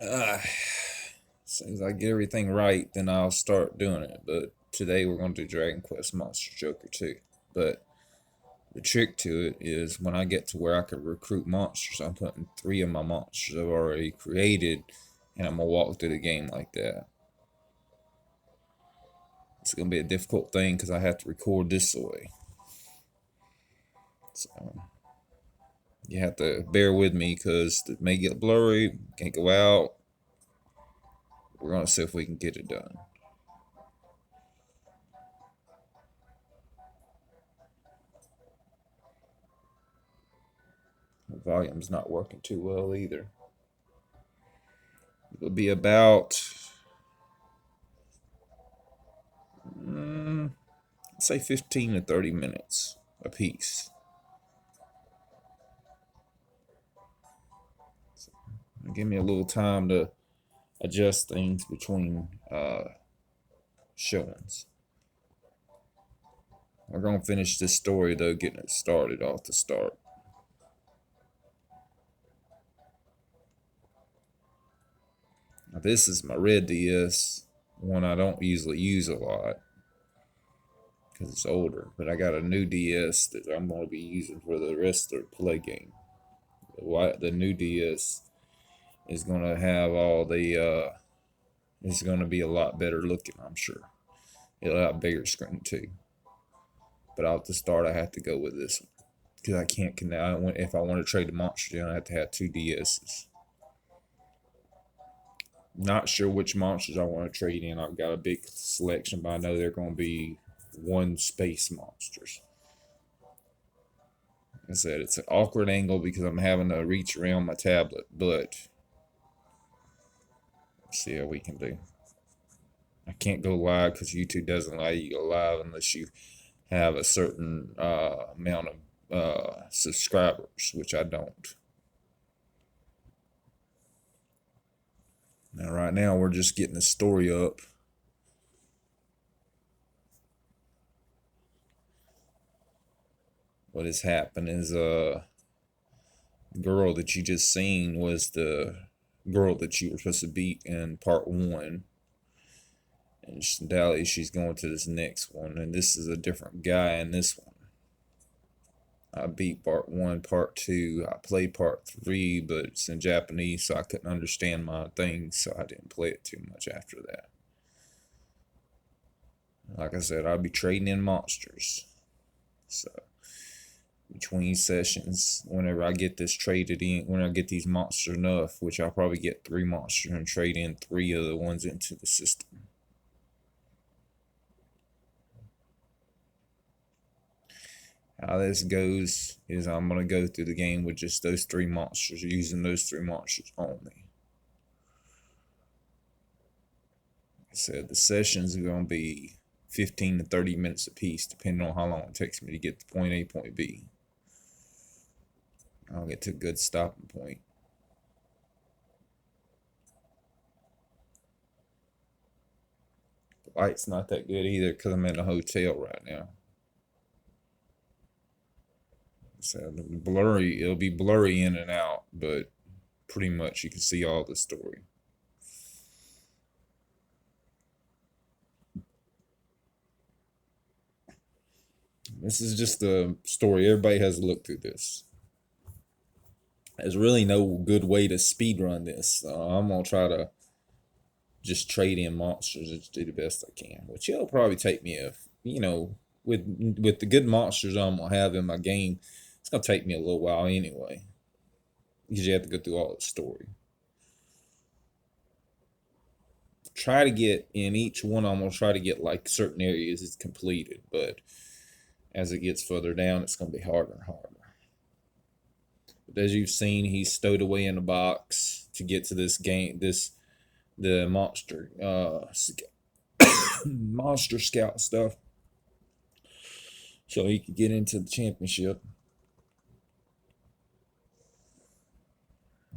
As soon as I get everything right, then I'll start doing it. But today we're going to do Dragon Quest Monster Joker 2. But the trick to it is when I get to where I can recruit monsters, I'm putting 3 of my monsters I've already created, and I'm going to walk through the game like that. It's going to be a difficult thing because I have to record this way. So you have to bear with me because it may get blurry, can't go out. We're going to see if we can get it done. The volume's not working too well either. It'll be about, say 15 to 30 minutes a piece. So give me a little time to adjust things between showings. We're going to finish this story though, getting it started off the start. Now, this is my red DS, one I don't usually use a lot because it's older, but I got a new DS that I'm going to be using for the rest of the play game. The new DS is going to have all the, it's going to be a lot better looking, I'm sure. It'll have a bigger screen too. But out the start, I have to go with this one because I can't connect. If I want to trade the monster, then I have to have 2 DSs. Not sure which monsters I want to trade in. I've got a big selection, but I know they're going to be 1 space monsters. Like I said, it's an awkward angle because I'm having to reach around my tablet, but let's see how we can do. I can't go live because YouTube doesn't allow you to go live unless you have a certain amount of subscribers, which I don't. Now, right now, we're just getting the story up. What has happened is the girl that you just seen was the girl that you were supposed to beat in part 1. And Dally, she's going to this next one, and this is a different guy in this one. I beat part 1, part 2. I played part 3, but it's in Japanese, so I couldn't understand my things, so I didn't play it too much after that. Like I said, I'll be trading in monsters. So between sessions, whenever I get this traded in, when I get these monsters enough, which I'll probably get 3 monsters and trade in 3 of the ones into the system. How this goes is I'm going to go through the game with just those 3 monsters, using those 3 monsters only. Like I said, the sessions are going to be 15 to 30 minutes a piece, depending on how long it takes me to get to point A, point B. I'll get to a good stopping point. The light's not that good either because I'm in a hotel right now. So it'll be blurry in and out, but pretty much you can see all the story. This is just the story. Everybody has to look through this. There's really no good way to speed run this. I'm gonna try to just trade in monsters and do the best I can, which it'll probably take me with the good monsters I'm gonna have in my game, it's gonna take me a little while anyway, because you have to go through all the story. Try to get in each one. I'm gonna try to get like certain areas is completed, but as it gets further down, it's gonna be harder and harder. But as you've seen, he's stowed away in a box to get to this game. The monster monster scout stuff, so he could get into the championship.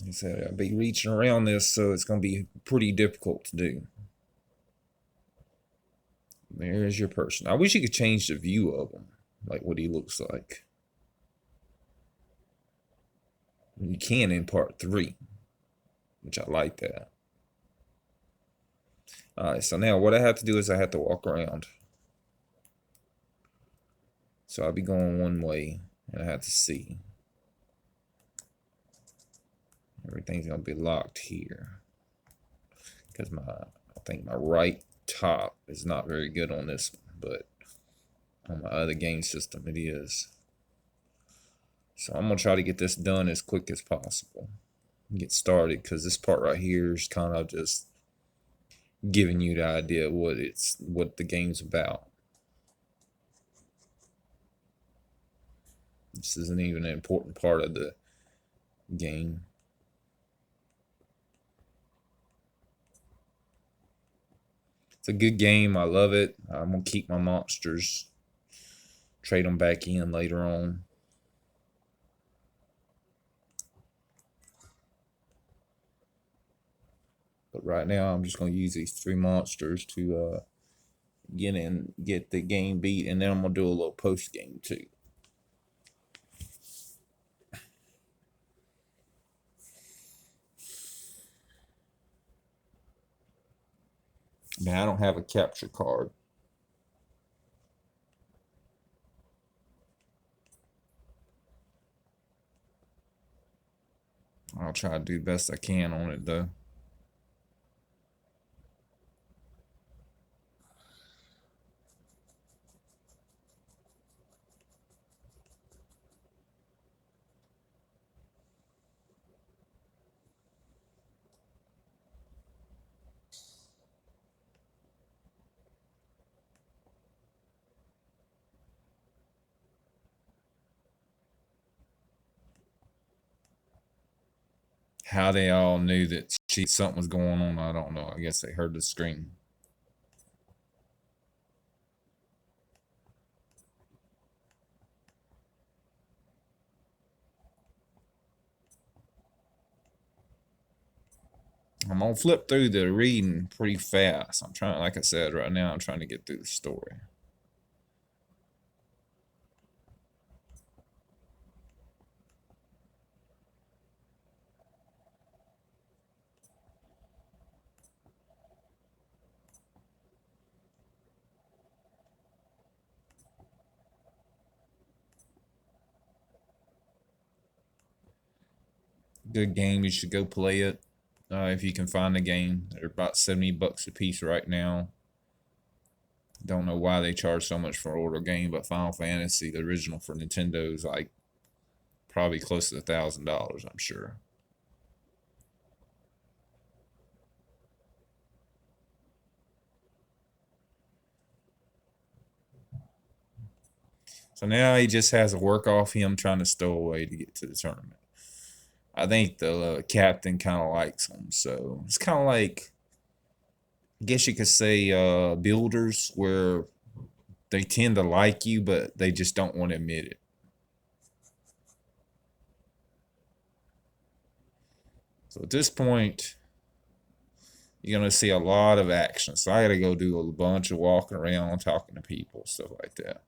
He said I'll be reaching around this, so it's going to be pretty difficult to do. There's your person. I wish you could change the view of him, like what he looks like. You can in part 3, which I like that. Alright, so now what I have to do is I have to walk around. So I'll be going one way, and I have to see. Everything's gonna be locked here. Because I think my right top is not very good on this one, but on my other game system it is. So I'm gonna try to get this done as quick as possible. Get started, because this part right here is kind of just giving you the idea of what the game's about. This isn't even an important part of the game. It's a good game. I love it. I'm gonna keep my monsters, trade them back in later on. But right now, I'm just gonna use these 3 monsters to get the game beat, and then I'm gonna do a little post game too. Now I don't have a capture card. I'll try to do the best I can on it though. How they all knew that something was going on, I don't know. I guess they heard the scream. I'm gonna flip through the reading pretty fast. I'm trying, like I said, right now I'm trying to get through the story. Good game. You should go play it if you can find the game. They're about $70 a piece right now. Don't know why they charge so much for an older game, but Final Fantasy, the original for Nintendo, is like probably close to $1,000, I'm sure. So now he just has to work off him trying to stow away to get to the tournament. I think the captain kind of likes him, so it's kind of like, I guess you could say, builders, where they tend to like you, but they just don't want to admit it. So at this point, you're gonna see a lot of action. So I gotta go do a bunch of walking around, talking to people, stuff like that.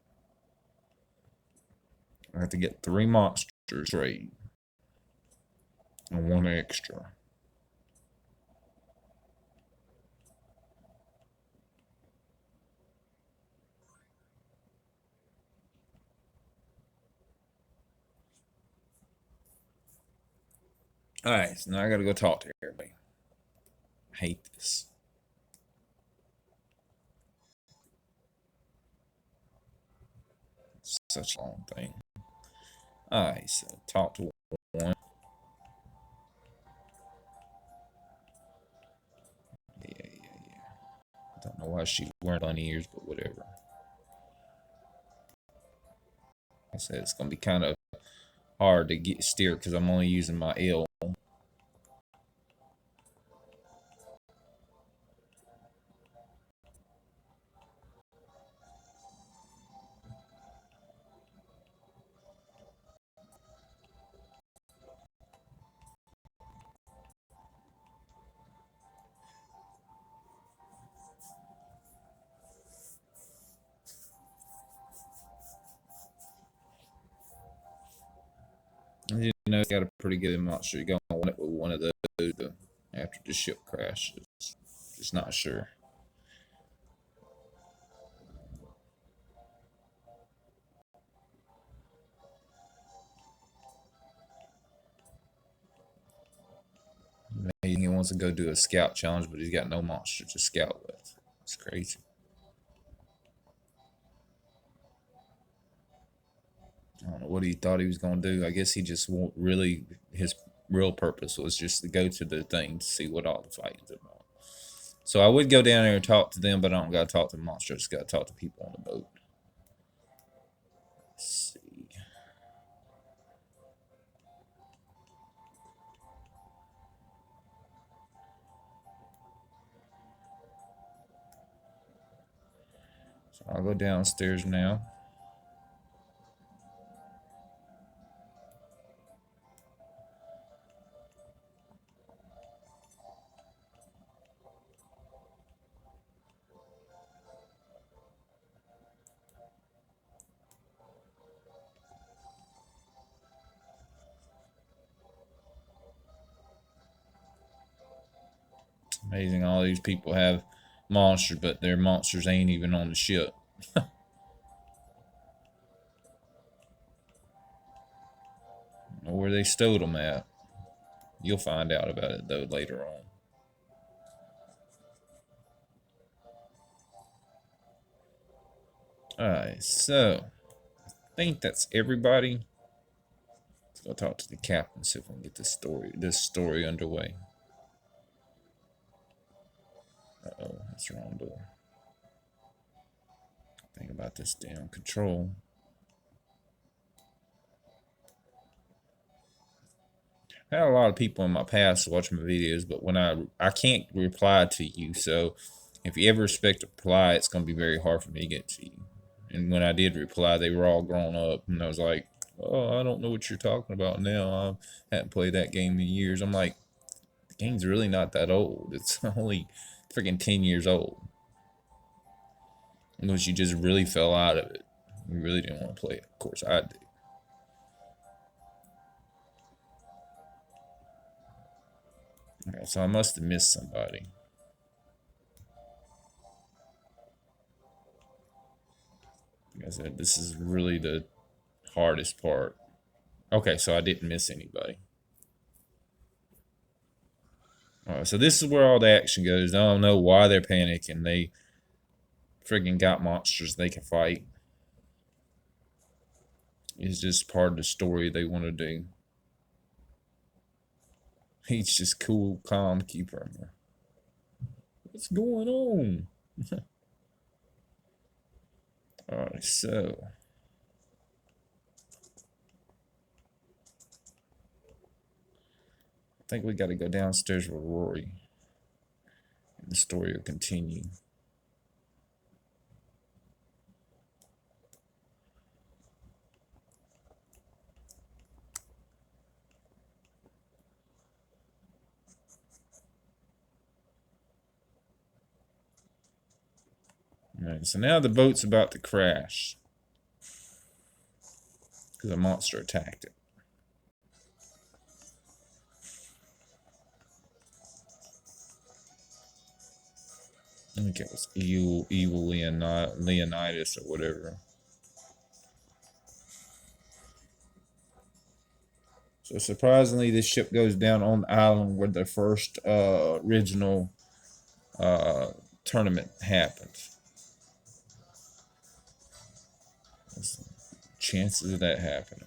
I have to get 3 monsters trade and 1 extra. Alright, so now I gotta go talk to everybody. I hate this. It's such a long thing. Alright, so talk to 1. Yeah. I don't know why she's wearing bunny ears, but whatever. I said it's gonna be kind of hard to get steer because I'm only using my L. You know, it's got a pretty good monster. You're gonna want it with one of those after the ship crashes. Just not sure. wants to go do a scout challenge, but he's got no monster to scout with. It's crazy. I don't know what he thought he was going to do. I guess he just really, his real purpose was just to go to the thing to see what all the fighting's about. So I would go down there and talk to them, but I don't got to talk to the monster. I just got to talk to people on the boat. Let's see. So I'll go downstairs now. Amazing, all these people have monsters, but their monsters ain't even on the ship. Or where they stowed them at. You'll find out about it though later on. Alright, so I think that's everybody. Let's go talk to the captain, see if we can get this story underway. Uh-oh, that's the wrong door. Think about this damn control. I had a lot of people in my past watch my videos, but when I can't reply to you, so if you ever expect a reply, it's gonna be very hard for me to get to you. And when I did reply, they were all grown up, and I was like, "Oh, I don't know what you're talking about now. I haven't played that game in years." I'm like, the game's really not that old. It's only freaking 10 years old. Unless you just really fell out of it. You really didn't want to play it. Of course, I did. Okay, so I must have missed somebody. Like I said, this is really the hardest part. Okay, so I didn't miss anybody. Alright, so this is where all the action goes. I don't know why they're panicking. They friggin' got monsters they can fight. It's just part of the story they want to do. He's just cool, calm keeper. What's going on? Alright, so I think we gotta go downstairs with Rory. And the story will continue. Alright, so now the boat's about to crash. Because a monster attacked it. I think it was evil Leonidas or whatever. So surprisingly, this ship goes down on the island where the first original tournament happened. What's the chances of that happening?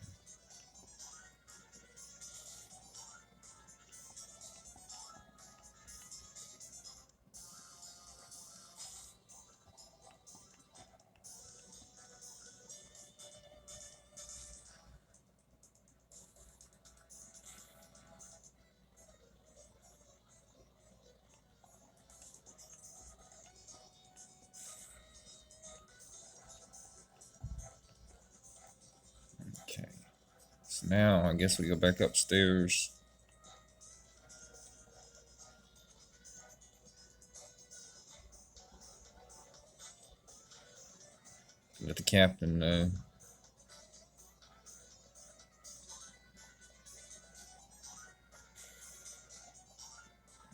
Okay. So now I guess we go back upstairs. Let the captain know.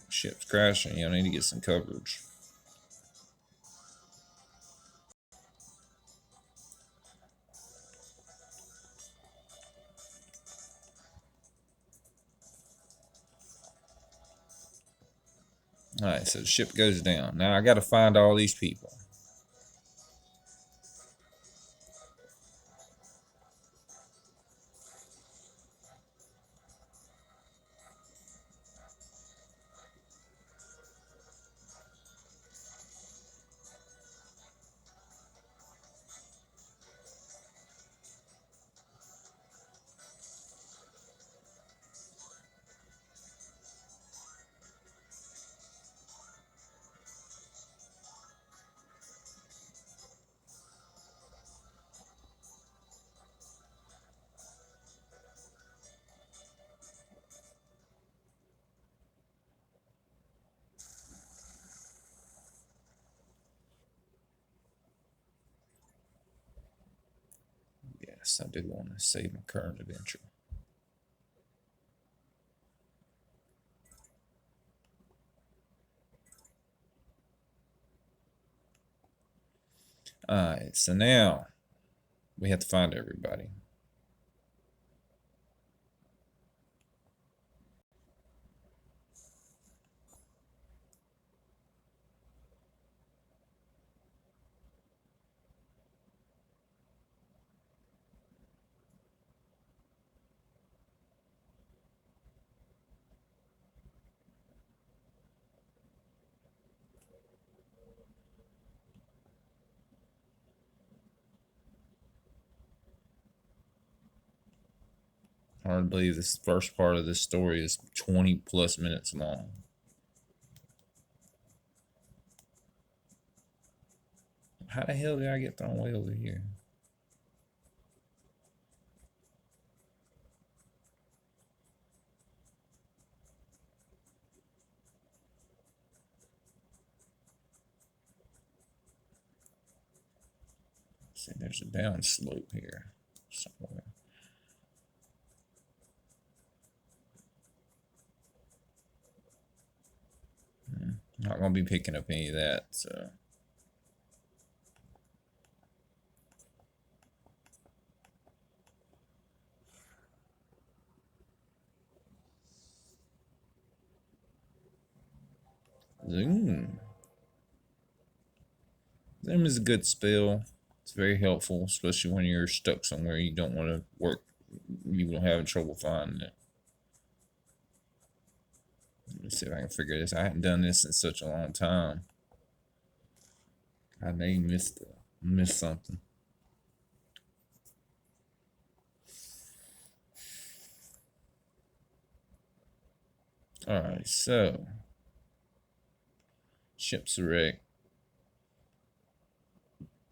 Ship's crashing. You need to get some coverage. Alright, so the ship goes down. Now I gotta find all these people. Yes, I do want to save my current adventure. Alright, so now we have to find everybody. Hard to believe this first part of this story is 20 plus minutes long. How the hell did I get thrown way over here? See, there's a down slope here somewhere. Not gonna be picking up any of that, so. Zoom. Zoom is a good spell. It's very helpful, especially when you're stuck somewhere you don't want to work. You will have trouble finding it. Let me see if I can figure this. I haven't done this in such a long time. I may missed something. Alright, so ship's wrecked.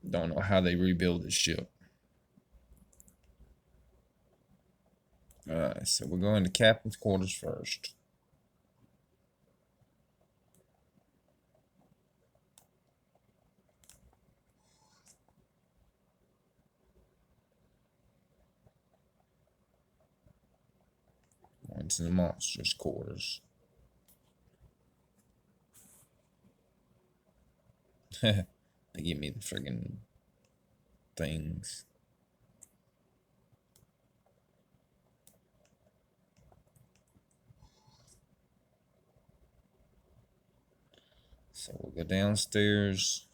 Don't know how they rebuild the ship. Alright, so we're going to captain's quarters first. Going to the monster's quarters. They give me the friggin' things. So we'll go downstairs.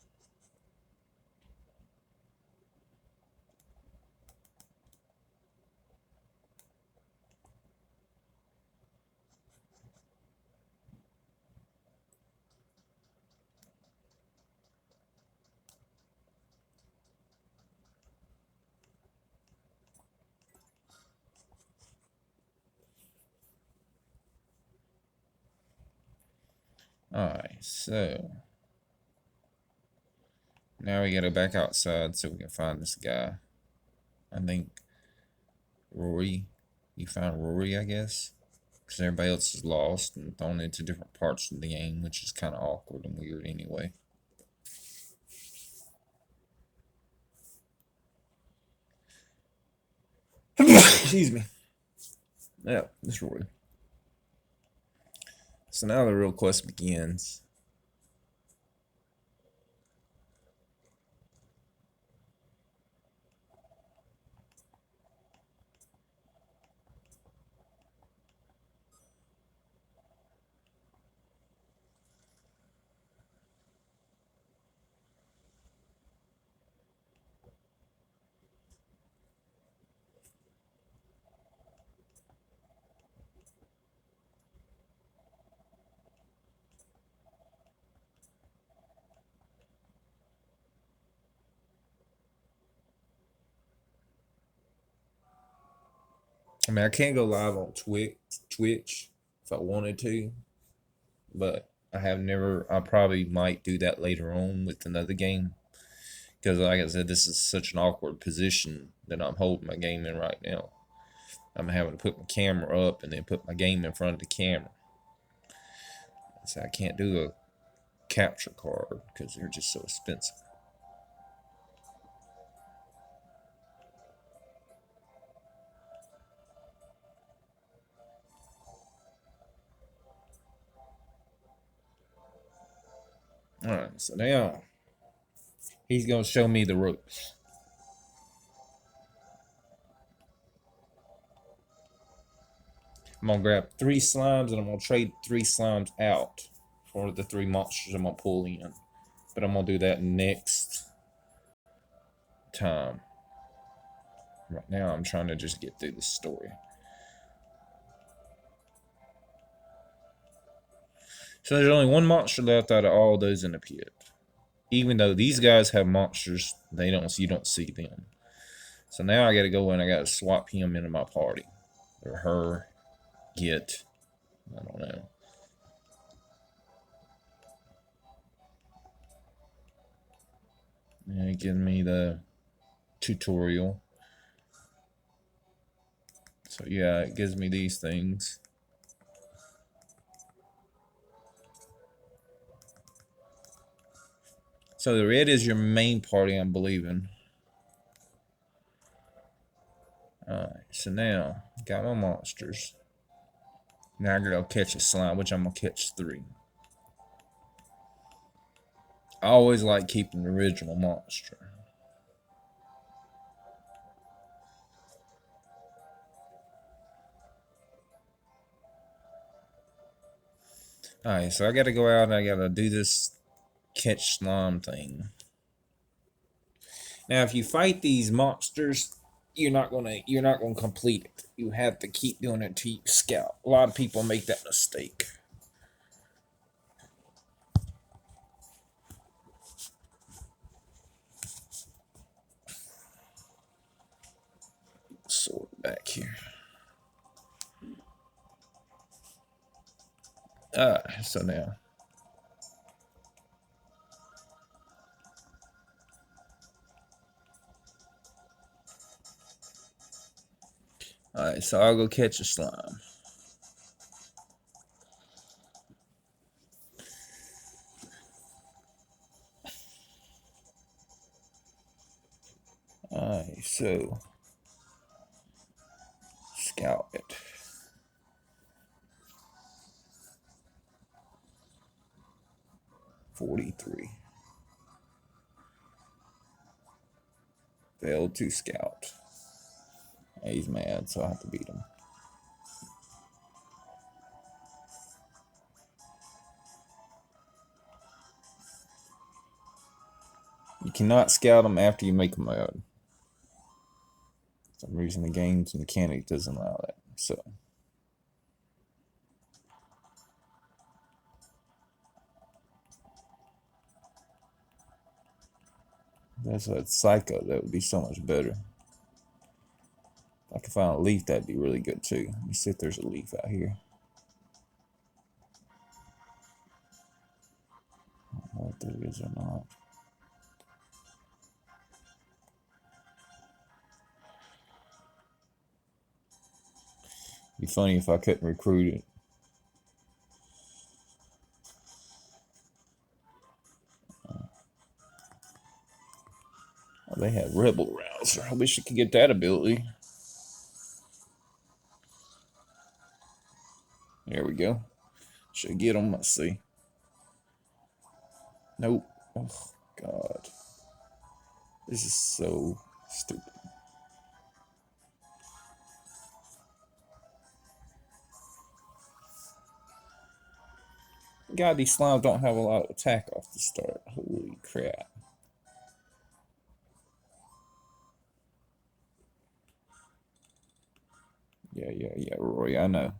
Alright, so now we gotta go back outside so we can find this guy. I think Rory. You found Rory, I guess. Because everybody else is lost and thrown into different parts of the game, which is kind of awkward and weird anyway. Excuse me. Yeah, this Rory. So now the real quest begins. I mean, I can't go live on Twitch if I wanted to, but I have never. I probably might do that later on with another game because, like I said, this is such an awkward position that I'm holding my game in right now. I'm having to put my camera up and then put my game in front of the camera. So I can't do a capture card because they're just so expensive. Alright, so now he's going to show me the ropes. I'm going to grab 3 slimes and I'm going to trade 3 slimes out for the 3 monsters I'm going to pull in. But I'm going to do that next time. Right now I'm trying to just get through the story. So there's only 1 monster left out of all those in the pit. Even though these guys have monsters, you don't see them. So now I got to go in. I got to swap him into my party, or her. I don't know. And it gives me the tutorial. So yeah, it gives me these things. So the red is your main party, I'm believing. Alright, so now, got my monsters. Now I'm going to catch a slime, which I'm going to catch 3. I always like keeping the original monster. Alright, so I got to go out and I got to do this catch slime thing. Now, if you fight these monsters, you're not gonna complete it. You have to keep doing it till you scout. A lot of people make that mistake. Sword back here. So now. Alright, so I'll go catch a slime. Alright, so scout it. $43. Failed to scout. He's mad, so I have to beat him. You cannot scout them after you make them mad. For some reason the game's mechanic doesn't allow that. So that's what Psycho, that would be so much better. If I could find a leaf, that'd be really good too. Let me see if there's a leaf out here. I don't know if there is or not. It'd be funny if I couldn't recruit it. Oh, they have Rebel Rouser. I wish I could get that ability. There we go. Should get them. Let's see. Nope. Oh, God. This is so stupid. God, these slimes don't have a lot of attack off the start. Holy crap. Yeah, Roy, I know.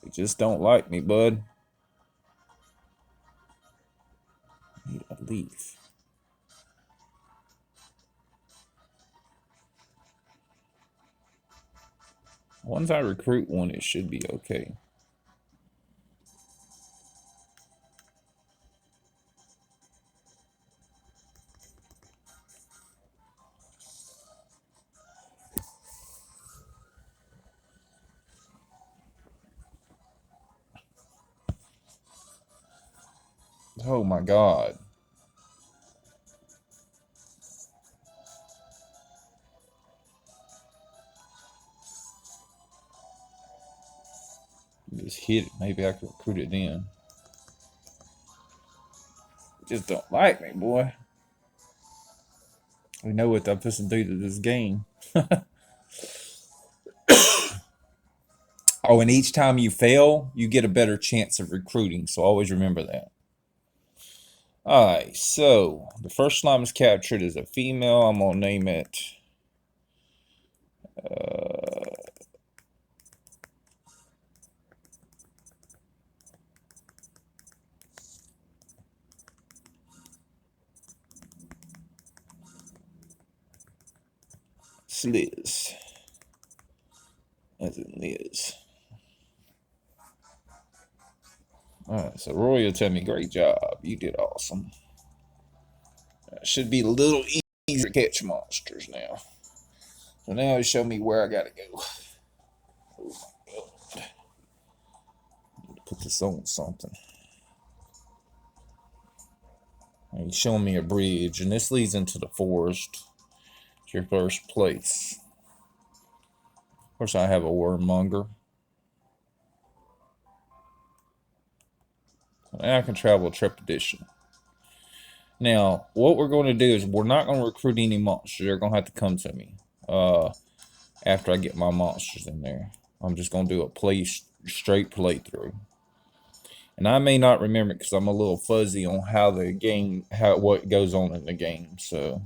They just don't like me, bud. Need a leaf. Once I recruit one, it should be okay. Oh my God. Just hit it. Maybe I can recruit it in. Just don't like me, boy. We know what I'm supposed to do to this game. Oh, and each time you fail, you get a better chance of recruiting. So always remember that. Alright, so the first slime is captured as a female. I'm going to name it. Sliz. As in Liz. Alright, so Roy will tell me, great job. You did awesome. Should be a little easier to catch monsters now. So now he show me where I gotta go. Oh my God. Need to put this on something. And he's showing me a bridge, and this leads into the forest. It's your first place. Of course, I have a wormmonger. And I can travel trepidation. Now, what we're going to do is we're not going to recruit any monsters. They're going to have to come to me after I get my monsters in there. I'm just going to do a straight playthrough. And I may not remember it because I'm a little fuzzy on how the game, what goes on in the game. So,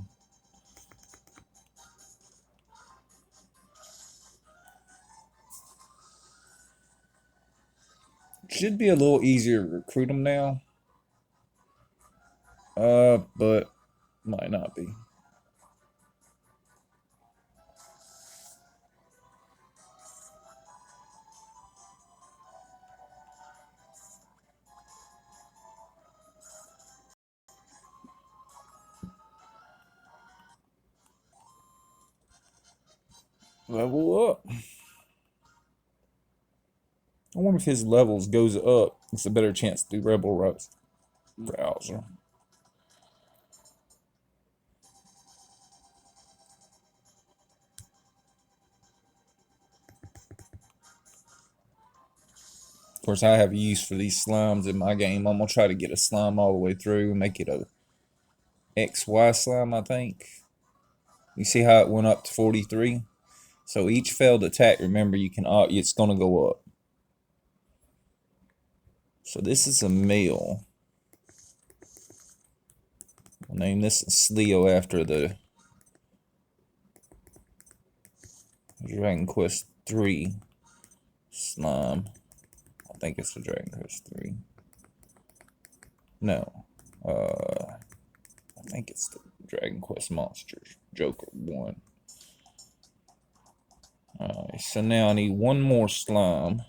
it should be a little easier to recruit them now. But might not be. Level up. I wonder if his levels goes up. It's a better chance to do Rebel browser. Of course, I have a use for these slimes in my game. I'm gonna try to get a slime all the way through, make it a XY slime, I think. You see how it went up to 43? So each failed attack, remember, you can it's gonna go up. So this is a male. I'll name this Sleo after the Dragon Quest 3 slime. I think it's the Dragon Quest 3. No. I think it's the Dragon Quest Monsters. Joker 1. Alright, so now I need one more slime.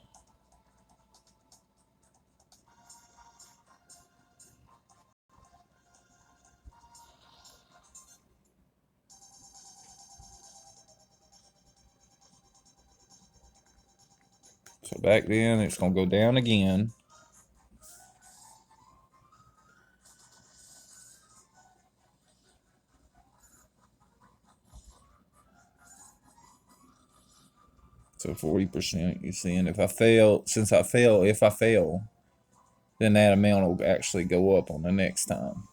So back then, it's going to go down again. So 40%, you see, and if I fail, if I fail, then that amount will actually go up on the next time.